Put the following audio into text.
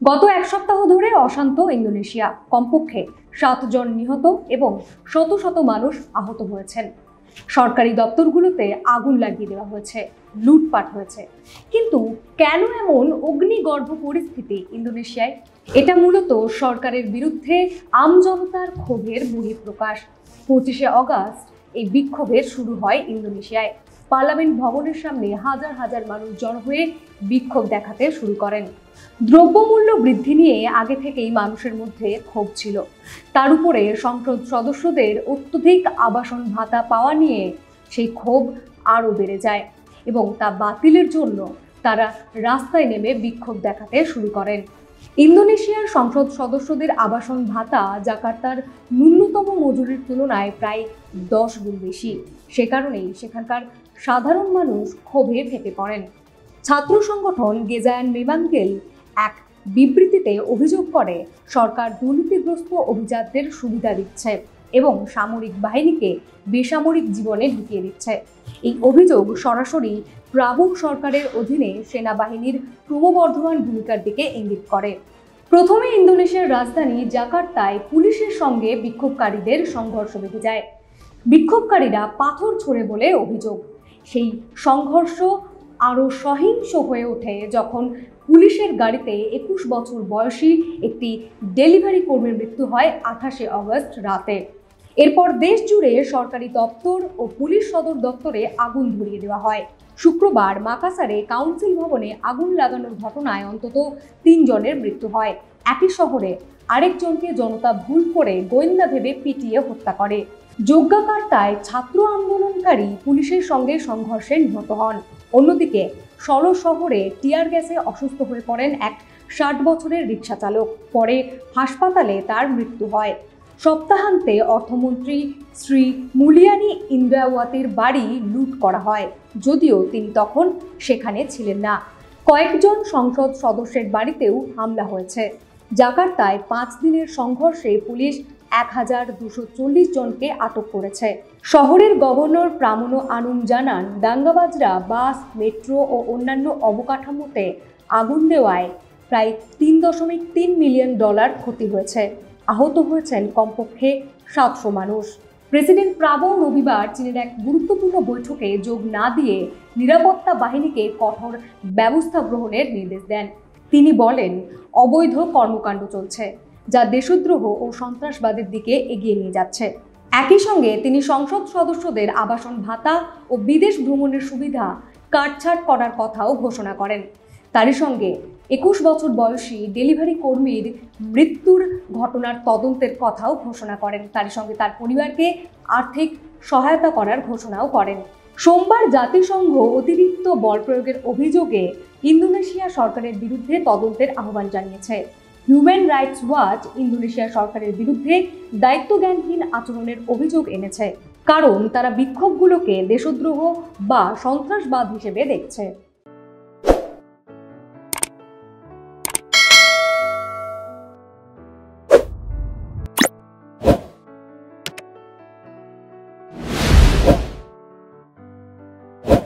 গত এক সপ্তাহ ধরে অশান্ত ইন্দোনেশিয়া। কমপক্ষে 7 জন নিহত এবং শত শত মানুষ আহত হয়েছেন। সরকারি দপ্তরগুলোতে আগুন লাগিয়ে দেওয়া হয়েছে, লুটপাট হয়েছে। কিন্তু কেন এমন অগ্নিগর্ভ পরিস্থিতি ইন্দোনেশিয়ায়? এটা মূলত সরকারের বিরুদ্ধে আমজনতার ক্ষোভের বহিঃপ্রকাশ। 25শে অগাস্ট এই বিক্ষোভের শুরু হয় ইন্দোনেশিয়ায়। পার্লামেন্ট ভবনের সামনে হাজার হাজার মানুষ জড়ো হয়ে বিক্ষোভ দেখাতে শুরু করেন। দ্রব্যমূল্য বৃদ্ধি নিয়ে আগে থেকেই মানুষের মধ্যে ক্ষোভ ছিল। তার উপরে সংসদ সদস্যদের অত্যধিক আবাসন ভাতা পাওয়া নিয়ে সেই ক্ষোভ আরও বেড়ে যায় এবং তা বাতিলের জন্য তারা রাস্তায় নেমে বিক্ষোভ দেখাতে শুরু করেন। ইন্দোনেশিয়ার সংসদ সদস্যদের আবাসন ভাতা জাকার্তার ন্যূনতম মজুরির তুলনায় প্রায় 10 গুণ বেশি। সে কারণেই সেখানকার সাধারণ মানুষ ক্ষোভে ফেটে পড়েন। ছাত্র সংগঠন গেজায়ান মেমাঙ্গেল এক বিবৃতিতে অভিযোগ করে, সরকার দুর্নীতিগ্রস্ত অভিজাতদের সুবিধা দিচ্ছে এবং সামরিক বাহিনীকে বেসামরিক জীবনে ঢুকিয়ে দিচ্ছে। এই অভিযোগ সরাসরি প্রাবুক সরকারের অধীনে সেনাবাহিনীর ক্রমবর্ধমান ভূমিকার দিকে ইঙ্গিত করে। প্রথমে ইন্দোনেশিয়ার রাজধানী জাকার্তায় পুলিশের সঙ্গে বিক্ষোভকারীদের সংঘর্ষ বেঁধে যায়। বিক্ষোভকারীরা পাথর ছোড়ে বলে অভিযোগ। সেই সংঘর্ষ আরও সহিংস হয়ে ওঠে যখন পুলিশের গাড়িতে 21 বছর বয়সী একটি ডেলিভারি কর্মীর মৃত্যু হয় 28শে অগস্ট রাতে। এরপর দেশ জুড়ে সরকারি দপ্তর ও পুলিশ সদর দপ্তরে আগুন ধরিয়ে দেওয়া হয়। শুক্রবার মাকাসারে কাউন্সিল ভবনে আগুন লাগানোর ঘটনায় অন্তত 3 জনের মৃত্যু হয়। একই শহরে আরেকজনকে জনতা ভুল করে গোয়েন্দা ভেবে পিটিয়ে হত্যা করে। যজ্ঞাকার্তায় ছাত্র আন্দোলনকারী পুলিশের সঙ্গে সংঘর্ষে নিহত হন। অন্যদিকে সলো শহরে টিয়ার গ্যাসে অসুস্থ হয়ে পড়েন এক 60 বছরের রিকশা চালক। পরে হাসপাতালে তার মৃত্যু হয়। সপ্তাহান্তে অর্থমন্ত্রী শ্রী মুলিয়ানি ইন্দ্রাওয়াতির বাড়ি লুট করা হয়, যদিও তিনি তখন সেখানে ছিলেন না। কয়েকজন সংসদ সদস্যের বাড়িতেও হামলা হয়েছে। জাকার্তায় 5 দিনের সংঘর্ষে পুলিশ 1240 জনকে আটক করেছে। শহরের গভর্নর প্রামনো আনুম জানান, দাঙ্গাবাজরা বাস, মেট্রো ও অন্যান্য অবকাঠামোতে আগুন দেওয়ায় প্রায় $3.3 মিলিয়ন ক্ষতি হয়েছে। আহত হয়েছেন কমপক্ষে 700 মানুষ। প্রেসিডেন্ট প্রাবো রবিবার চীনের এক গুরুত্বপূর্ণ বৈঠকে যোগ না দিয়ে নিরাপত্তা বাহিনীকে কঠোর ব্যবস্থা গ্রহণের নির্দেশ দেন। তিনি বলেন, অবৈধ কর্মকাণ্ড চলছে, যা দেশদ্রোহ ও সন্ত্রাসবাদের দিকে এগিয়ে নিয়ে যাচ্ছে। একই সঙ্গে তিনি সংসদ সদস্যদের আবাসন ভাতা ও বিদেশ ভ্রমণের সুবিধা কাটছাঁট করার কথাও ঘোষণা করেন। তারই সঙ্গে 21 বছর বয়সী ডেলিভারি কর্মীর মৃত্যুর ঘটনার তদন্তের কথাও ঘোষণা করেন। তারই সঙ্গে তার পরিবারকে আর্থিক সহায়তা করার ঘোষণাও করেন। সোমবার জাতিসংঘ অতিরিক্ত বল প্রয়োগের অভিযোগে ইন্দোনেশিয়া সরকারের বিরুদ্ধে তদন্তের আহ্বান জানিয়েছে। হিউম্যান রাইটস ওয়াচ ইন্দোনেশিয়া সরকারের বিরুদ্ধে দায়িত্বজ্ঞানহীন আচরণের অভিযোগ এনেছে, কারণ তারা বিক্ষোভগুলোকে দেশদ্রোহ বা সন্ত্রাসবাদ হিসেবে দেখছে।